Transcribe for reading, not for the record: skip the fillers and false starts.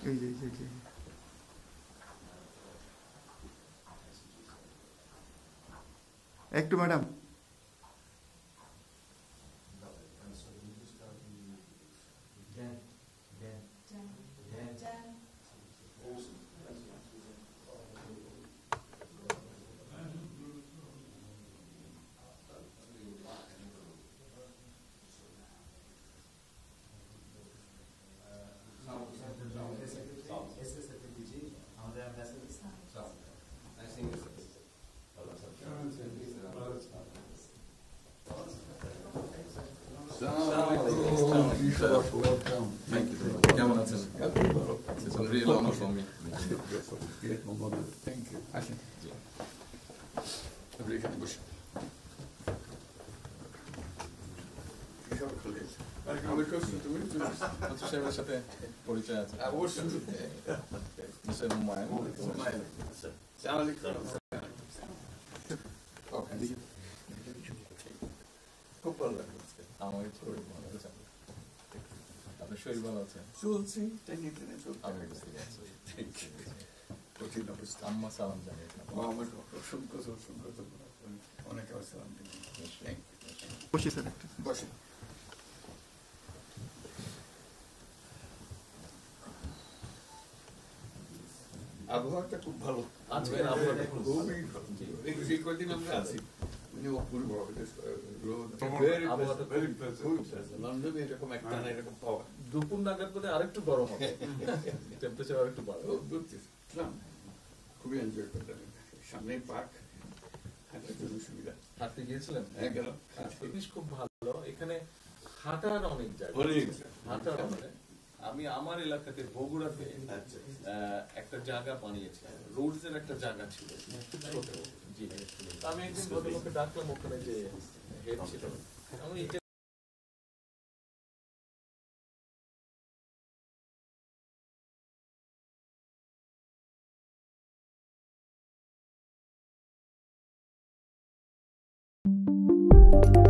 এই যে এই যে এই যে একটু ম্যাডাম কেমন আছেন? It's a real honor for me. Thank you. আসেন। আপনি এখানে বসুন। মন্ত্রী সাহেবের সাথে পরিচয় আছে। মিস্টার হুমায়ুন। খুব ভালো লাগলো। আমার শরীর ভালো আছে। আপনার শরীর ভালো আছে? চলছে, টেনে টেনে চলছে। আমি বুঝতে পারছি। কঠিন অবস্থা। আম্মা সালাম জানিয়ে আমার অসংখ্য অনেক সালাম দিন। বসি স্যার একটু বসেন। আবহাওয়াটা খুব ভালো। আজকের আবহাওয়াটা খুব ভালো। খুবই ভালো। যে কদিন আমরা আছি অপূর্ব লন্ডনে এরকম একটা না এরকম পাওয়া দুপুর নাগাদ বোধহয় আরেকটু গরম হবে, টেম্পারেচার আরেকটু বাড়বে। খুবই এনজয় করলাম। সামনে পার্ক, হাঁটার জন্য সুবিধা। হাঁটতে গিয়েছিলেন? হ্যাঁ গেলাম। জিনিস খুব ভালো, এখানে হাঁটার অনেক জায়গা, হাঁটার অনেক। আমি আমার এলাকাতে বগুড়াতে একটা জায়গা বানিয়েছি, রোডস এর একটা জায়গা ছিল ছোট। জি, আমি একদিন ভদ্রলোককে ডাকলাম, ওখানে যে হেড ছিল, আমি Thank you.